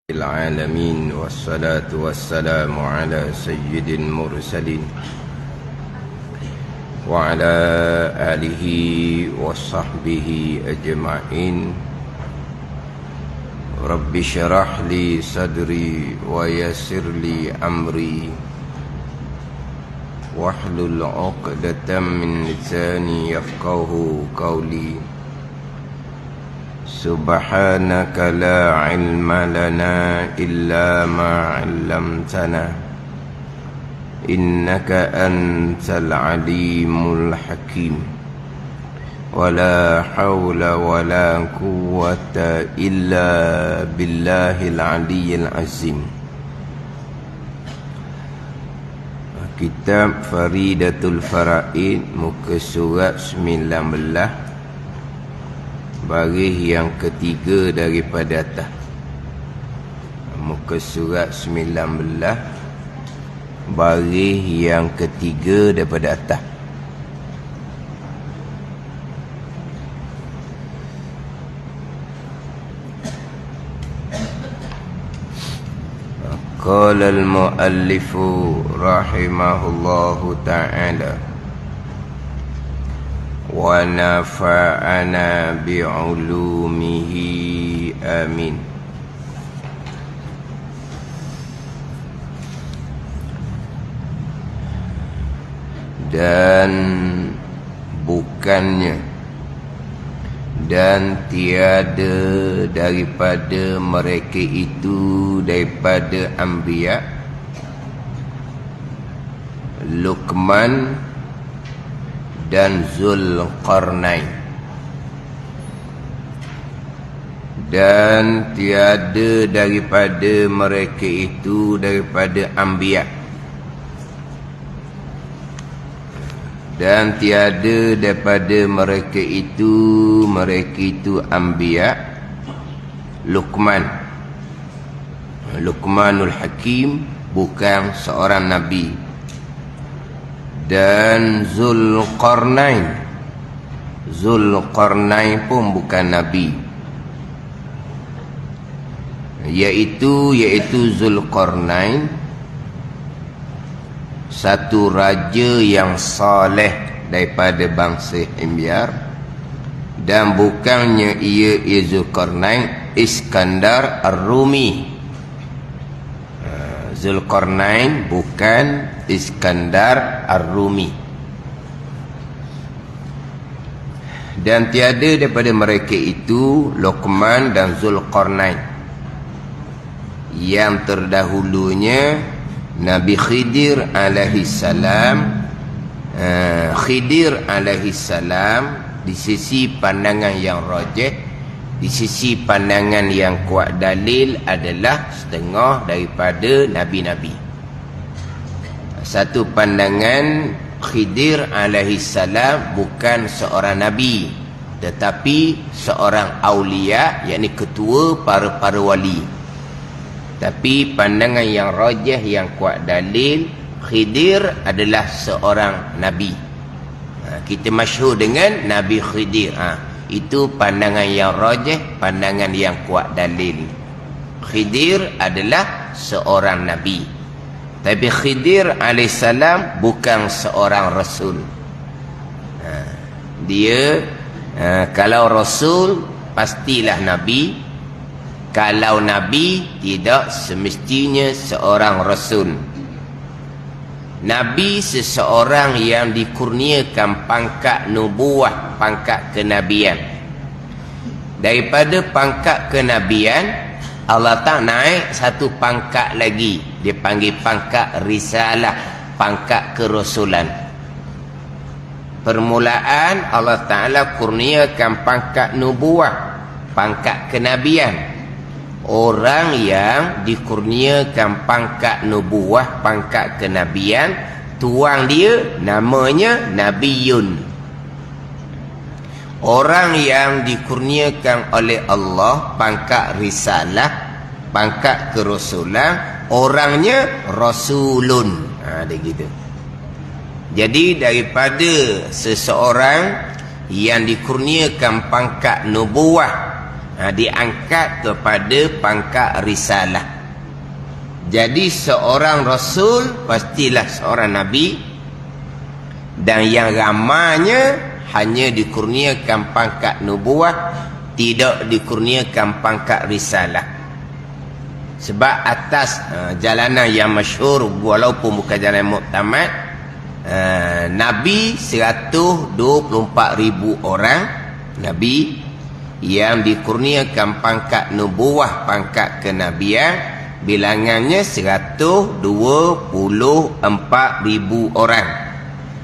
العالمين والصلاة والسلام على سيد المرسلين وعلى آله وصحبه أجمعين. رب اشرح لي صدري ويسر لي أمري واحلل عقدة من لساني يفقه قولي. سبحانك لا علم لنا إلا ما علمتنا إنك أنت العليم الحكيم. ولا حول ولا قوة إلا بالله العلي العظيم. Kitab Faridatul Faraid, muka surat 19, baris yang ketiga daripada atas. Muka surat 19, baris yang ketiga daripada atas. Qala al-muallifu rahimahullahu ta'ala wa nafa'ana bi'ulumihi amin. Dan bukannya dan tiada daripada mereka itu daripada anbiya Luqman dan Zulqarnain, dan tiada daripada mereka itu daripada anbiya, dan tiada daripada mereka itu anbiya Luqmanul Hakim, bukan seorang nabi, dan Zulqarnain pun bukan nabi, yaitu Zulqarnain satu raja yang saleh daripada bangsa Himyar, dan bukannya ia Zulqarnain Iskandar Ar-Rumi. Zulqarnain bukan Iskandar Ar-Rumi. Dan tiada daripada mereka itu Luqman dan Zulqarnain. Yang terdahulunya Nabi Khidir alaihi salam. Khidir alaihi salam di sisi pandangan yang rajih, di sisi pandangan yang kuat dalil, adalah setengah daripada nabi-nabi. Satu pandangan, Khidir alaihi salam bukan seorang nabi, tetapi seorang aulia, yakni ketua para wali. Tapi pandangan yang rajih yang kuat dalil, Khidir adalah seorang nabi. Kita masyhur dengan Nabi Khidir. Itu pandangan yang rajih, pandangan yang kuat dalil. Khidir adalah seorang nabi, tapi Khidir alaihissalam bukan seorang rasul. Dia kalau rasul pastilah nabi, kalau nabi tidak semestinya seorang rasul. Nabi seseorang yang dikurniakan pangkat nubuah, pangkat kenabian. Daripada pangkat kenabian, Allah tak naik satu pangkat lagi, dia panggil pangkat risalah, pangkat kerasulan. Permulaan Allah Ta'ala kurniakan pangkat nubuah, pangkat kenabian. Orang yang dikurniakan pangkat nubuah, pangkat kenabian, tuang dia namanya Nabiyun. Orang yang dikurniakan oleh Allah pangkat risalah, pangkat kerasulan, orangnya Rasulun. Dia gitu. Jadi daripada seseorang yang dikurniakan pangkat nubuah, diangkat kepada pangkat risalah. Jadi seorang rasul pastilah seorang nabi, dan yang ramanya hanya dikurniakan pangkat nubuah, tidak dikurniakan pangkat risalah. Sebab atas jalanan yang masyhur, walaupun bukan jalan muktamad, Nabi 124,000 orang Nabi yang dikurniakan pangkat nubuah, pangkat kenabian, bilangannya 124,000 orang.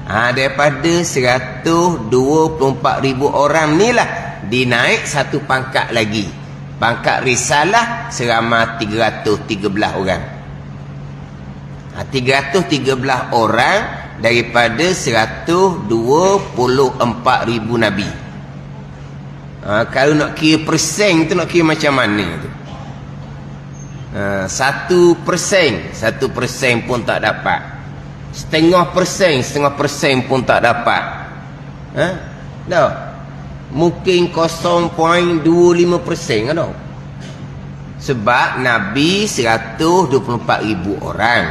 Daripada 124,000 orang ni lah dinaik satu pangkat lagi, pangkat risalah seramai 313 orang. 313 orang daripada 124,000 Nabi. Kalau nak kira persen tu, nak kira macam mana tu? 1% pun tak dapat. 0.5% pun tak dapat. Dah. Mungkin 0.25% kan? Sebab Nabi 124,000 orang.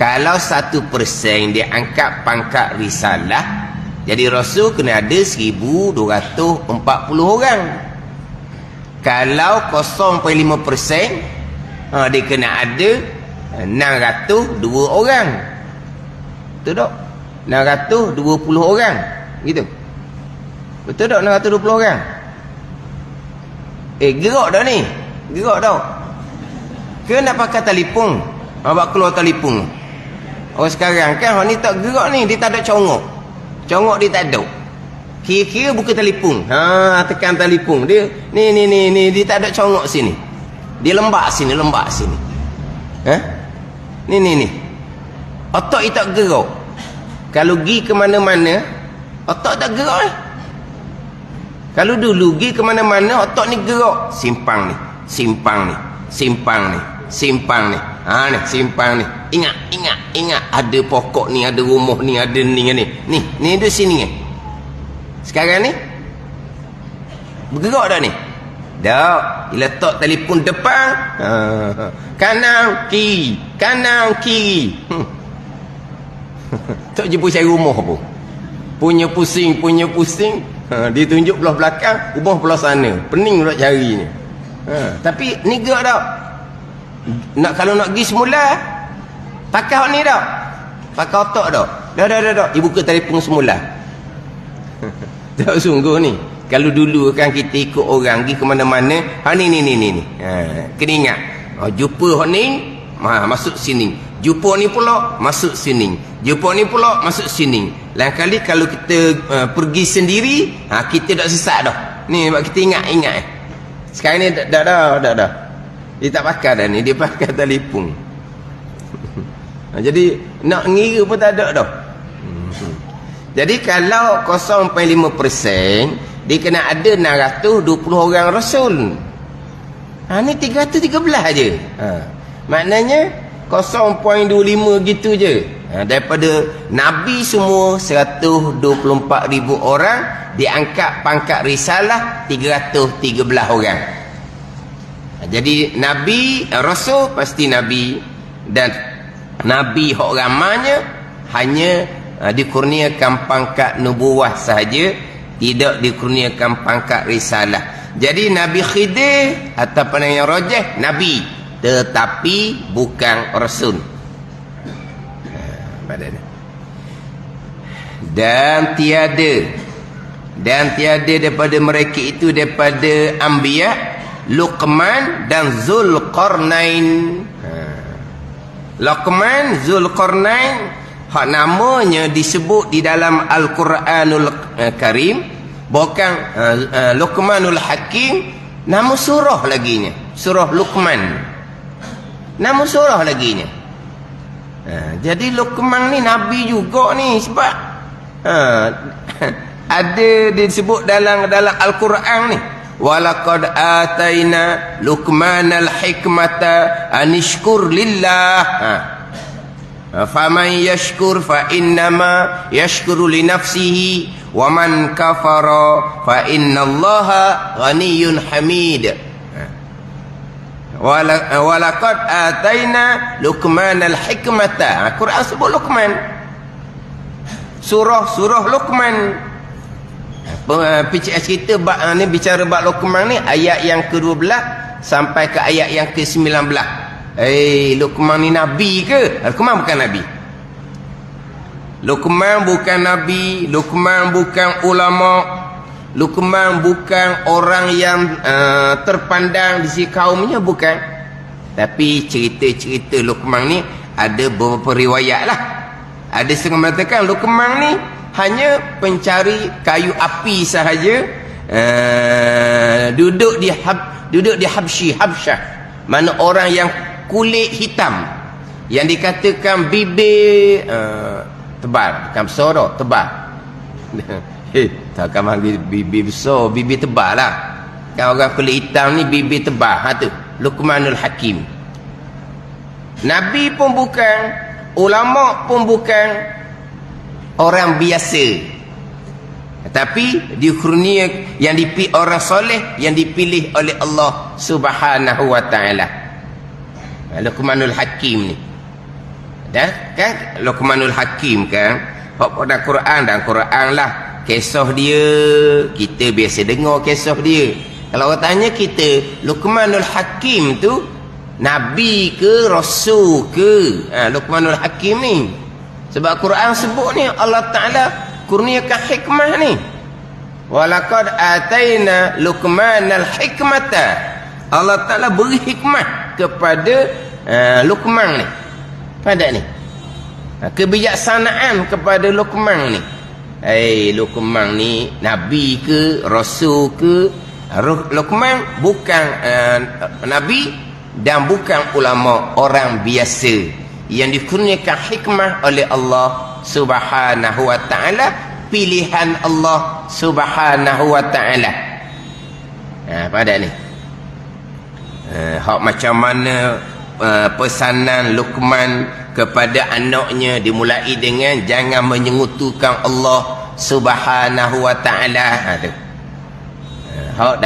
Kalau 1% dia angkat pangkat risalah, jadi Rasul kena ada 1,240 orang. Kalau 0.5%, dia kena ada 602 orang. Betul tak? 620 orang. Gitu. Betul tak 620 orang? Gerak dah ni. Gerak dah. Ke nak pakai telefon? Abang keluar telefon. Orang sekarang kan, orang ni tak gerak ni. Dia tak ada congok. Congok dia tak ada. Kira-kira buka telefon. Tekan telefon. Dia, ni. Dia tak ada congok sini. Dia lembak sini. Ni. Otak dia tak gerak. Kalau pergi ke mana-mana, otak tak gerak. Kalau dulu pergi ke mana-mana, otak ni gerak. Simpang ni. Ni, simpang ni. Ni, simpang ni. Ingat. Ada pokok ni, ada rumah ni, ada ni. Ni ada sini. Sekarang ni, bergerak dah ni. Dah, letak telefon depan. Kanan, kiri. Tak jumpa cari rumah pun. Punya pusing. Dia tunjuk belah belakang, rumah belah sana. Pening nak cari ni. Tapi ni gerak dah. Kalau nak pergi semula, pakai ni dah. Pakai otak dah. Dah. Dia buka telefon semula. Tak sungguh ni. Kalau dulu kan kita ikut orang pergi ke mana-mana, ni. Kena ingat. Jumpa ni, masuk sini. Jumpa ni pula masuk sini. Jumpa ni pula masuk sini. Lain kali kalau kita pergi sendiri, kita tak sesat dah. Ni kita ingat. Sekarang ni dah. Dia tak pakai dah ni, dia pakai telefon. Jadi nak ngira pun tak ada dah. Jadi kalau 0.5%, dia kena ada 620 orang Rasul. Ni 313 je. Maknanya 0.25 gitu je. Daripada Nabi semua 124,000 orang, diangkat pangkat risalah 313 orang. Jadi Nabi, Rasul pasti Nabi, dan Nabi hak ramanya hanya dikurniakan pangkat nubuah sahaja, tidak dikurniakan pangkat risalah. Jadi Nabi Khidir atau pandangan yang rajih, Nabi tetapi bukan Rasul. Dan tiada daripada mereka itu, daripada Anbiya, Luqman dan Zulqarnain. Luqman, Zulqarnain, hak namanya disebut di dalam Al-Quranul Karim, bukan Luqmanul Hakim, nama surah laginya, surah Luqman, nama surah laginya. Jadi Luqman ni Nabi juga ni, sebab ada disebut dalam Al-Quran ni, walaqad ataina Luqmanal hikmata anishkur lillah. Faman yashkur fa innama yashkuru li nafsihi wa man kafara fa innallaha ghaniyyun hamid. Walaqad ataina Luqmanal hikmata. Quran sebut Luqman. Surah Luqman. Cerita ni bicara bab Luqman ni ayat yang ke-12 sampai ke ayat yang ke-19. Luqman ni nabi ke? Luqman bukan nabi. Luqman bukan nabi, Luqman bukan ulama, Luqman bukan orang yang terpandang di sisi kaumnya, bukan. Tapi cerita-cerita Luqman ni ada beberapa riwayat lah. Ada setengah mengatakan Luqman ni hanya pencari kayu api sahaja, duduk di Habsyah, mana orang yang kulit hitam, yang dikatakan bibir tebal, bukan besar, tebal. Takkan panggil bibir besar, bibir tebal lah. Kan orang kulit hitam ni bibir tebal. Tu Luqmanul Hakim. Nabi pun bukan, ulama pun bukan, orang biasa. Tapi dikurnia yang dipilih orang soleh, yang dipilih oleh Allah Subhanahu wa taala. Luqmanul Hakim ni. Dah kan Luqmanul Hakim kan. Hak pada Quran dan Quran lah. Kisah dia kita biasa dengar kisah dia. Kalau orang tanya kita, Luqmanul Hakim tu nabi ke rasul ke? Luqmanul Hakim ni. Sebab Quran sebut ni Allah Taala kurniakan hikmah ni. Walaqad ataina Luqmanal hikmata. Allah Taala beri hikmah kepada Luqman ni. Pada ni. Kebijaksanaan kepada Luqman ni. Luqman ni nabi ke rasul ke? Luqman bukan nabi dan bukan ulama, orang biasa yang dikurniakan hikmah oleh Allah Subhanahu wa taala, pilihan Allah Subhanahu wa taala. Pada ni hak macam mana pesanan Luqman kepada anaknya dimulai dengan jangan menyekutukan Allah Subhanahu wa taala. Hak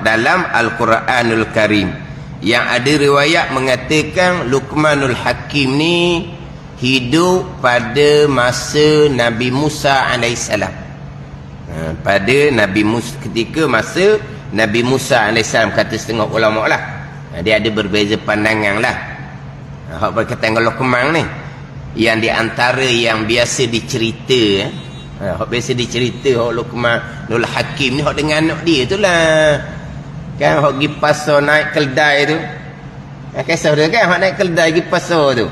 dalam Al-Quranul Karim. Yang ada riwayat mengatakan Luqmanul Hakim ni hidup pada masa Nabi Musa AS. Pada Nabi Musa, ketika masa Nabi Musa AS, kata setengah ulama lah. Dia ada berbeza pandangan lah. Hak berkaitan dengan Luqman ni, yang di antara yang biasa dicerita, hak biasa dicerita hak Luqmanul Hakim ni hak dengan anak dia tu lah. Kan hak pergi pasar naik keldai tu. Kisah dia kan hak naik keldai pergi pasar tu.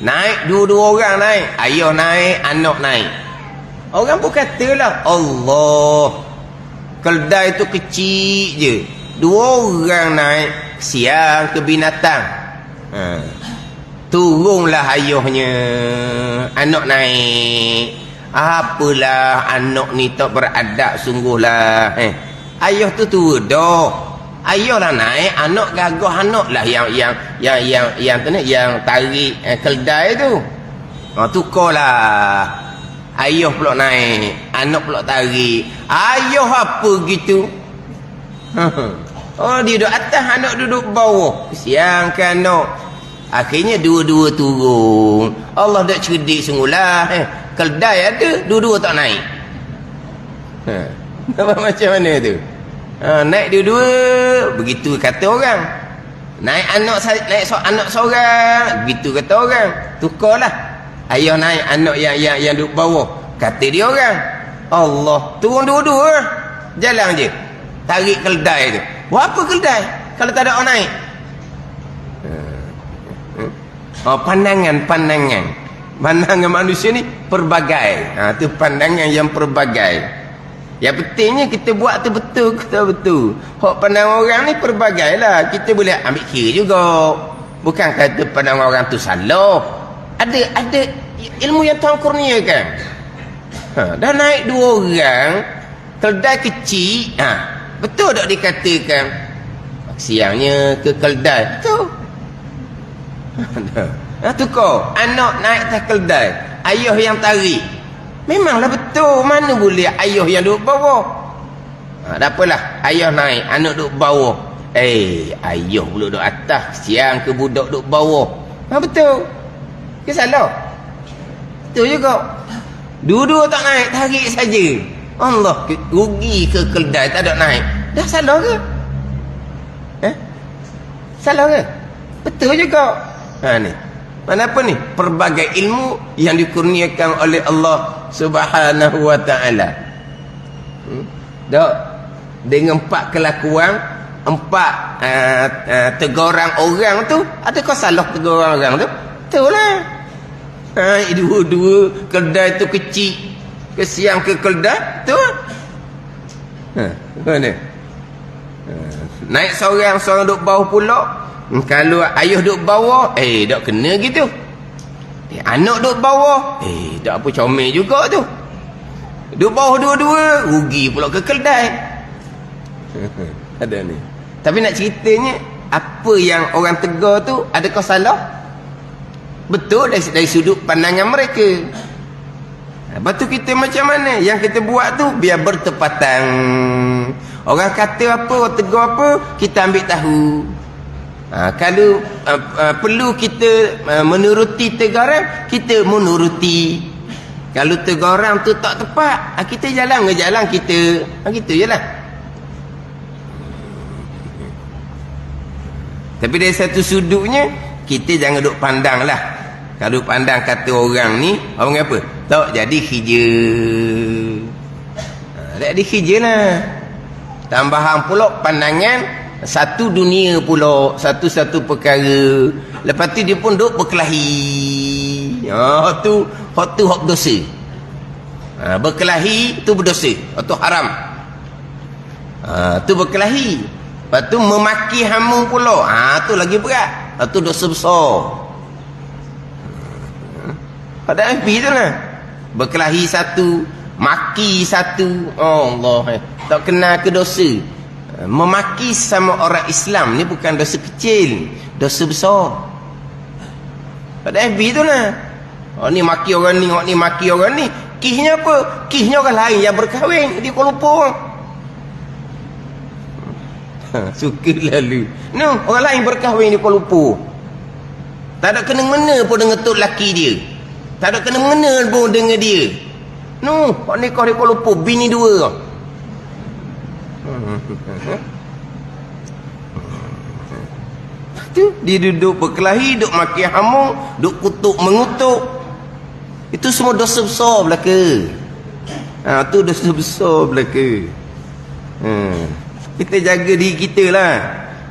Naik dua-dua orang naik, ayah naik, anak naik. Orang pun katalah Allah, keldai tu kecil je, dua orang naik, siang ke binatang. Turunlah ayahnya, anak naik. Apalah anak ni tak beradab sungguhlah. Ayah tu tua dah. Ayah lah naik, anak gagah anak lah yang tarik keldai tu. Tukarlah. Ayah pula naik, anak pula tarik. Ayah apa gitu? Oh, dia duduk atas, anak duduk bawah. Kesiankan anak. Akhirnya dua-dua turun. Allah dah cerdik sungguhlah. Keldai ada, dua-dua tak naik. Macam mana tu? Naik dua-dua, begitu kata orang. Naik anak seorang, begitu kata orang. Tukarlah. Ayah naik, anak yang duduk bawah, kata dia orang. Allah, turun dua-dua, jalan je, tarik keldai tu. Buat apa keldai kalau tak ada orang naik? Pandangan manusia ni pelbagai. Tu pandangan yang pelbagai. Yang pentingnya kita buat tu betul. Hak pandangan orang ni pelbagai lah. Kita boleh ambil kira juga. Bukan kata pandangan orang tu salah. Ada ilmu yang Tuhan kurniakan. Dah naik dua orang, keldai kecil. Betul tak dikatakan siangnya ke keldai? Betul. Tukar anak naik atas keldai, ayah yang tarik. Memanglah betul. Mana boleh ayah yang duduk bawah. Tak apalah. Ayah naik, anak duduk bawah. Ayah pula duduk atas. Siang ke budak duduk bawah. Betul. Ke salah? Betul juga. Dua-dua tak naik, tarik saja. Allah, rugi ke keldai tak ada naik. Dah salah ke? Salah ke? Betul juga. Ni. Mana apa ni? Pelbagai ilmu yang dikurniakan oleh Allah Subhanahu wa ta'ala. Dengan 4 kelakuan, 4 teguran orang tu, adakah salah teguran orang tu? Betul lah. Dua-dua kedai tu kecil, kesiang ke kedai tu. Mana? Naik seorang duduk bawah pula. Kalau ayah duduk bawah, tak kena gitu. Anak duduk bawah, tak apa, comel juga tu. Duduk bawah dua-dua, rugi pula ke kedai. Ada ni. Tapi nak ceritanya, apa yang orang tegur tu, adakah salah? Betul dari sudut pandangan mereka. Lepas tu kita macam mana? Yang kita buat tu biar bertepatan. Orang kata apa, orang tegur apa, kita ambil tahu. Kalau perlu kita menuruti teguran, kita menuruti. Kalau teguran tu tak tepat, kita jalan ke jalan kita. Gitu je lah. Tapi dari satu sudutnya, kita jangan duk pandang lah. Kalau pandang kata orang ni, orang apa? Tak jadi kerja. Tak jadi kerja lah. Tambahan pula pandangan satu dunia pula, satu-satu perkara. Lepas tu dia pun duk berkelahi. Tu hak berdosa. Berkelahi tu berdosa. Tu haram. Tu berkelahi. Lepas tu memaki hamu pula. Tu lagi berat. Tu dosa besar. Pada FB tu lah. Berkelahi satu, maki satu. Allah, tak kenal ke dosa. Memaki sama orang Islam ni bukan dosa kecil, dosa besar. Pada FB tu lah. Ni maki orang ni, ni maki orang ni. Kisnya apa? Kisnya orang lain yang berkahwin. Dia kau lupa. Suka lalu. No, orang lain berkahwin dia kau lupa. Tak ada kena-mena pun dengan tok laki dia. Tak ada kena-mena pun dengan dia. No, kau ni kau dia kau lupa. Bini dua. Tu dia duduk berkelahi, duduk maki hamu, duduk kutuk mengutuk. Itu semua dosa besar belaka. Tu dosa besar belaka. Kita jaga diri kita lah.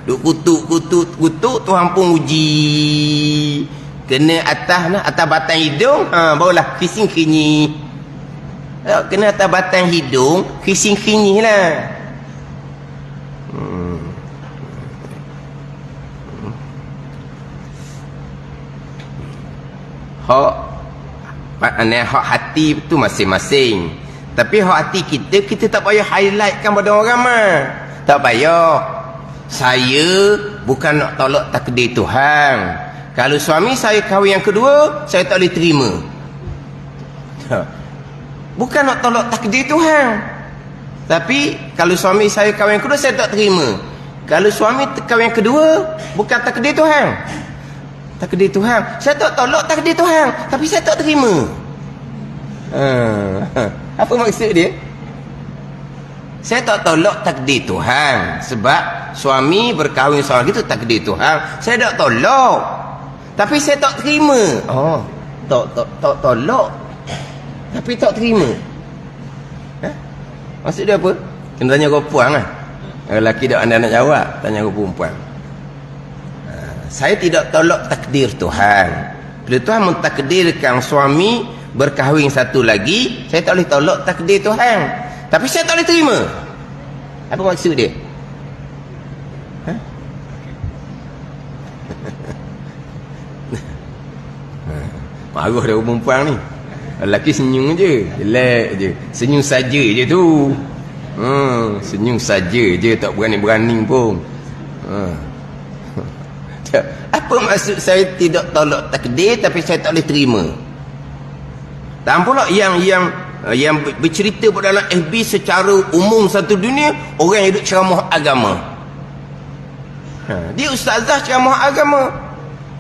Duduk kutuk, Tuhan pun uji. Kena atas lah, atas batang hidung, barulah kising-kinyi. Kena atas batang hidung, kising-kinyi lah. Hak hati tu masing-masing. Tapi hak hati kita tak payah highlightkan pada orang ramai. Tak payah. Saya bukan nak tolak takdir Tuhan. Kalau suami saya kahwin yang kedua, saya tak boleh terima. Bukan nak tolak takdir Tuhan. Tapi kalau suami saya kahwin yang kedua, saya tak terima. Kalau suami kahwin yang kedua, bukan takdir Tuhan. Takdir Tuhan. Saya tak tolak takdir Tuhan, tapi saya tak terima. Apa maksud dia? Saya tak tolak takdir Tuhan. Sebab suami berkahwin seorang itu takdir Tuhan. Saya tak tolak, tapi saya tak terima. Tak tolak, tapi tak terima. Maksud dia apa? Kena tanya kau puan lah. Lelaki tak anda nak jawab, tanya kau perempuan. Saya tidak tolak takdir Tuhan. Bila Tuhan mentakdirkan suami berkahwin satu lagi, saya tak boleh tolak takdir Tuhan, tapi saya tak boleh terima. Apa maksud dia? Marah dia perempuan ni. Lelaki senyum je, jelek je, senyum saja je tu. Senyum saja je, tak berani-berani pun. Apa maksud saya tidak tolak takdir tapi saya tak boleh terima? Dan pula yang yang bercerita pada dalam FB secara umum satu dunia, orang yang duduk ceramah agama. Dia ustazah ceramah agama.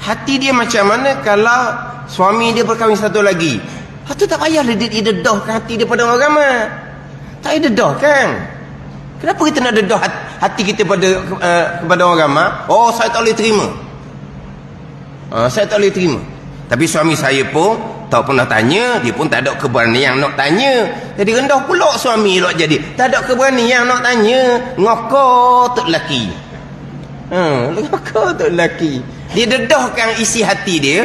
Hati dia macam mana kalau suami dia berkahwin satu lagi? Itu tak payah dia dedahkan hati dia pada orang agama. Tak payah dedahkan. Kenapa kita nak dedah hati kita kepada orang agama? Oh, saya tak boleh terima. Saya tak boleh terima. Tapi suami saya pun tak pernah tanya, dia pun tak ada keberanian nak tanya. Jadi rendah pula suami elok jadi. Tak ada keberanian nak tanya. Ngokor tok lelaki. Ngokor tok lelaki. Dia dedahkan isi hati dia.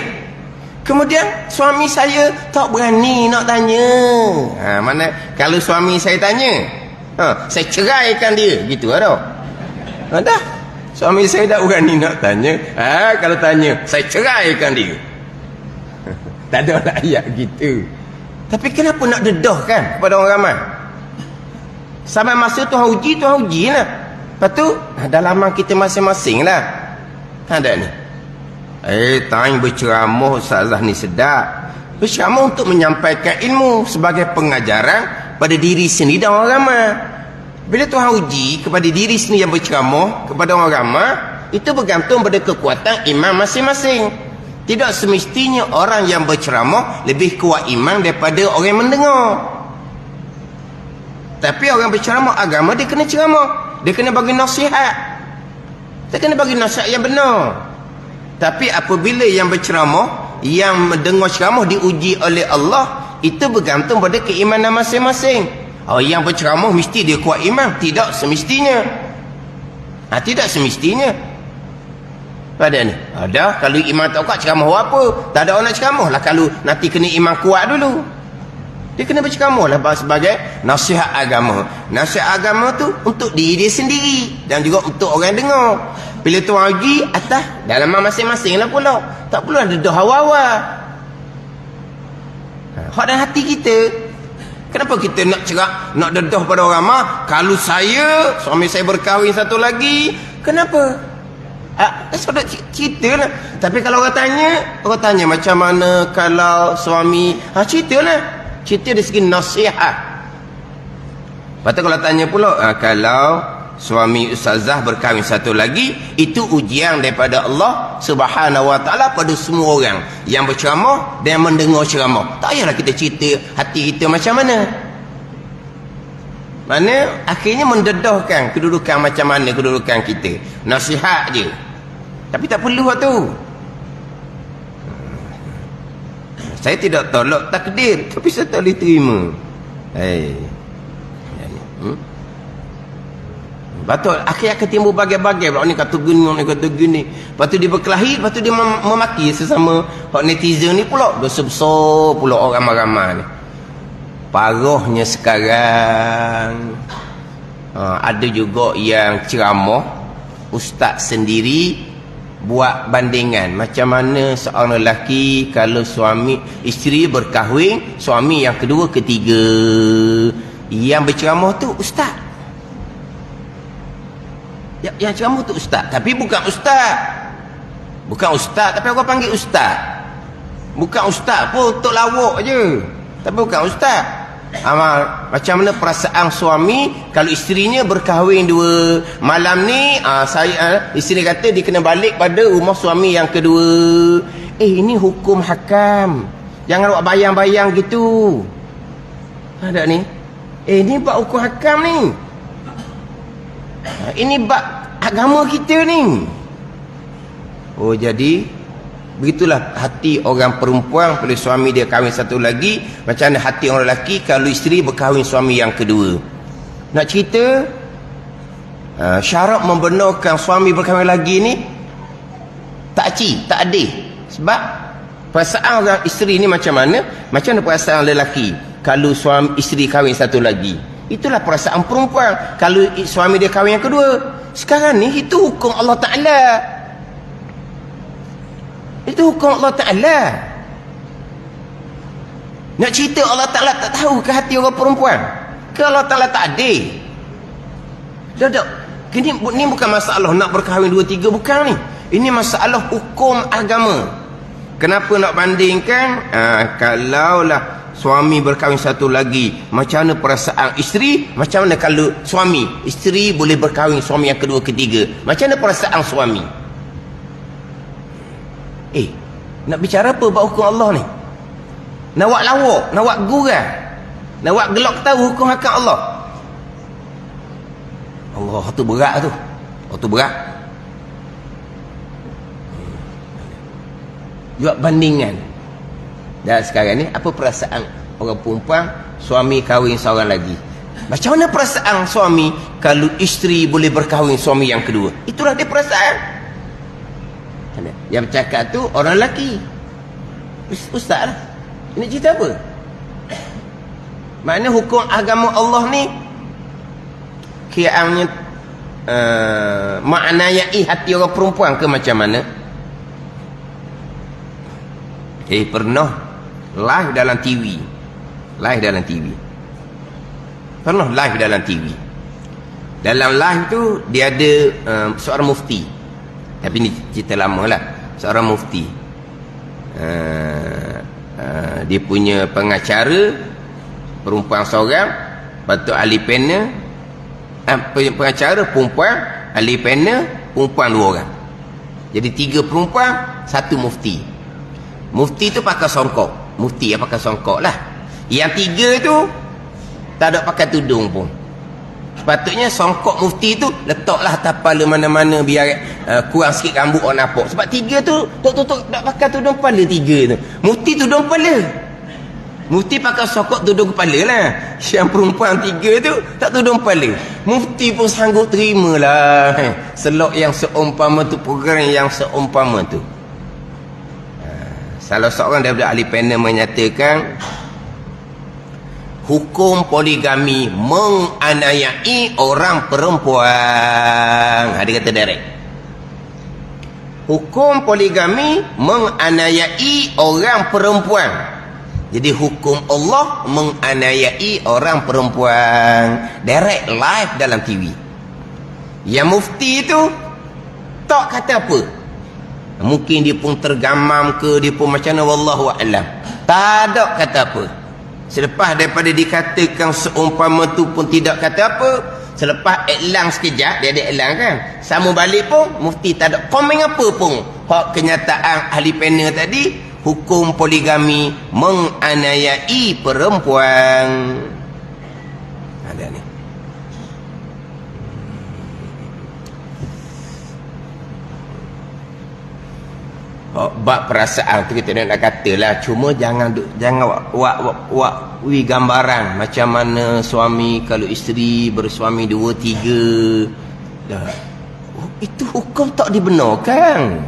Kemudian suami saya tak berani nak tanya. Mana kalau suami saya tanya, saya ceraikan dia. Gitu lah tak? Dah. Suami saya tak berani nak tanya. Kalau tanya, saya ceraikan dia. Tak ada lah ayat gitu. Tapi kenapa nak dedahkan kepada orang ramai? Sampai masa Tuhan uji lah. Lepas tu, dalaman kita masing-masing lah. Ada ni. Tanya berceramah Ustazah ni sedap. Berceramah untuk menyampaikan ilmu sebagai pengajaran pada diri sendiri dan orang ramai. Bila Tuhan uji kepada diri sendiri yang berceramah kepada orang ramai, itu bergantung pada kekuatan iman masing-masing. Tidak semestinya orang yang berceramah lebih kuat iman daripada orang yang mendengar. Tapi orang berceramah agama, dia kena ceramah, dia kena bagi nasihat, dia kena bagi nasihat yang benar. Tapi apabila yang berceramah, yang mendengar ceramah diuji oleh Allah, itu bergantung pada keimanan masing-masing. Yang berceramah mesti dia kuat iman. Tidak semestinya. Tidak semestinya. Ada ni. Ada. Kalau iman tak kuat, ceramah apa? Tak ada orang nak ceramah lah. Kalau nanti kena iman kuat dulu. Dia kena berceramah lah sebagai nasihat agama. Nasihat agama tu untuk diri dia sendiri. Dan juga untuk orang dengar. Bila Tuhan uji, atas dalaman masing-masing lah pula. Tak perlu ada dah hawa-hawa. Hak dan hati kita. Kenapa kita nak cerak, nak dedah pada orang ramah? Kalau suami saya berkahwin satu lagi, kenapa? Sudah cerita lah. Tapi kalau orang tanya macam mana kalau suami, cerita lah. Cerita dari segi nasihat. Lepas tu kalau tanya pula, kalau suami ustazah berkahwin satu lagi, itu ujian daripada Allah Subhanahu Wa Taala pada semua orang yang berceramah dan mendengar ceramah. Tak payahlah kita cerita hati kita macam mana. Mana akhirnya mendedahkan kedudukan macam mana kedudukan kita. Nasihat je. Tapi tak perlu waktu. Saya tidak tolak takdir, tapi saya tak boleh terima. Betul, akhir akan timbul bagai-bagai. Orang ni kata gini, orang ni kata gini. Lepas tu dia berkelahi, lepas tu dia memaki sesama netizen ni pula. Dosa besar pula orang ramai-ramai ni. Parahnya sekarang, ada juga yang ceramah, ustaz sendiri buat bandingan. Macam mana seorang lelaki kalau isteri berkahwin, suami yang kedua, ketiga. Yang berceramah tu ustaz. Yang ceramah tu ustaz, tapi bukan ustaz. Bukan ustaz, tapi orang panggil ustaz. Bukan ustaz pun, untuk lawak je. Tapi bukan ustaz. Macam mana perasaan suami kalau isterinya berkahwin dua malam ni, isteri kata dia kena balik pada rumah suami yang kedua. Ini hukum hakam, jangan buat bayang-bayang gitu. Ada ni, ni bab hukum hakam ni. Ini bab agama kita ni. Jadi begitulah hati orang perempuan bila suami dia kahwin satu lagi. Macam mana hati orang lelaki kalau isteri berkahwin suami yang kedua. Nak cerita, syarat membenarkan suami berkahwin lagi ni tak adil. Sebab perasaan orang isteri ni macam mana perasaan lelaki kalau isteri kahwin satu lagi. Itulah perasaan perempuan kalau suami dia kahwin yang kedua. Sekarang ni itu hukum Allah Ta'ala. Itu hukum Allah Ta'ala. Nak cerita Allah Ta'ala tak tahu ke hati orang perempuan? Ke Allah Ta'ala tak adil? Ini bukan masalah nak berkahwin 2-3, bukan ni. Ini masalah hukum agama. Kenapa nak bandingkan? Kalaulah suami berkahwin satu lagi, macam mana perasaan isteri? Macam mana kalau suami, isteri boleh berkahwin suami yang kedua, ketiga, macam mana perasaan suami? Nak bicara apa bab hukum Allah ni? Nak buat lawak, nak buat gurau, nak buat gelak tahu hukum hakam Allah. Allah tu berat tu. Oh tu berat. Buat bandingan. Dan sekarang ni apa perasaan orang perempuan suami kahwin seorang lagi? Macam mana perasaan suami kalau isteri boleh berkahwin suami yang kedua? Itulah dia perasaan. Yang bercakap tu orang lelaki. Ustaz lah. Ini cerita apa? Maknanya hukum agama Allah ni kiranya maknayai hati orang perempuan ke macam mana? Pernah live dalam TV. Pernah live dalam TV. Dalam live tu dia ada seorang mufti. Tapi ni cerita lama lah. Seorang mufti. Dia punya pengacara perempuan seorang, patut ahli panel, pengacara perempuan, ahli panel perempuan 2 orang. Jadi 3 perempuan, 1 mufti. Mufti tu pakai songkok. Mufti yang pakai songkok lah. Yang 3 tu tak ada pakai tudung pun. Sepatutnya songkok mufti tu letaklah atas kepala mana-mana biar kurang sikit rambut orang nampak. Sebab 3 tu tok tak pakai tudung kepala 3 tu. Mufti tudung kepala. Mufti pakai songkok tudung kepala lah. Yang perempuan 3 tu tak tudung kepala. Mufti pun sanggup terimalah. Selok yang seumpama tu, program yang seumpama tu. Salah seorang daripada ahli panel menyatakan hukum poligami menganiayai orang perempuan. Dia kata direct. Hukum poligami menganiayai orang perempuan. Jadi hukum Allah menganiayai orang perempuan. Direct live dalam TV. Yang mufti tu tak kata apa. Mungkin dia pun tergamam ke, dia pun macam mana, wallahu a'lam. Tak ada kata apa. Selepas daripada dikatakan seumpama tu pun tidak kata apa, selepas elang sekejap, dia ada elang kan, sama balik pun mufti tak ada komen apa pun. Hak kenyataan ahli panel tadi, hukum poligami menganiayai perempuan. Ada ni. Bab perasaan tu kita nak katalah, cuma jangan buat gambaran macam mana suami kalau isteri bersuami 2, 3 dah. Itu hukum tak dibenarkan.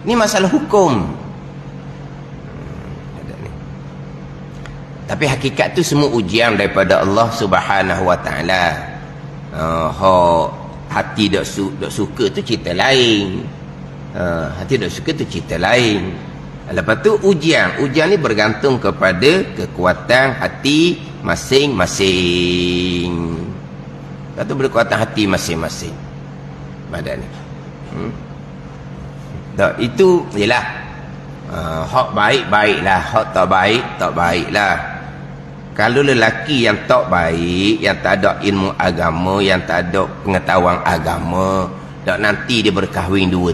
Ni masalah hukum. Tapi hakikat tu semua ujian daripada Allah Subhanahu Wa Taala. Hati tak suka tu cerita lain. Hati tak suka tu cerita lain. Lepas tu ujian ni bergantung kepada kekuatan hati masing-masing. Lepas tu berkekuatan hati masing-masing badan ni. Itu ialah hak baik-baiklah, hak tak baiklah. Kalau lelaki yang tak baik, yang tak ada ilmu agama, yang tak ada pengetahuan agama, tak nanti dia berkahwin 2,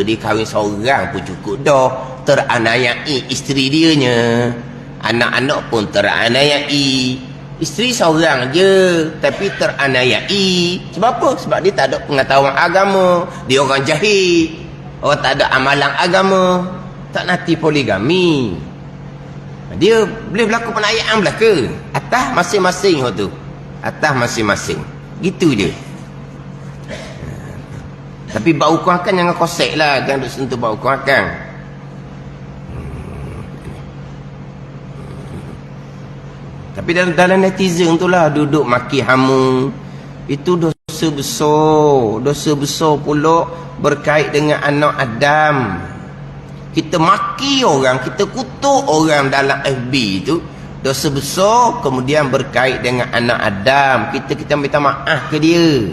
3, dia kahwin seorang pun cukup dah, teraniayai isteri dianya, anak-anak pun teraniayai. Isteri seorang je tapi teraniayai. Sebab apa? Sebab dia tak ada pengetahuan agama, dia orang jahil, orang tak ada amalan agama. Tak nanti poligami, dia boleh berlaku penayaan belaka atas masing-masing tu, atas masing-masing, gitu je. Tapi bau kuakan jangan kosek lah, jangan duk sentuh bau kuakan. Tapi dalam netizen tu lah duduk maki hamu. Itu dosa besar pula berkait dengan anak Adam. Kita maki orang, kita kutuk orang dalam FB tu, dosa besar, kemudian berkait dengan anak Adam. Kita minta maaf ke dia.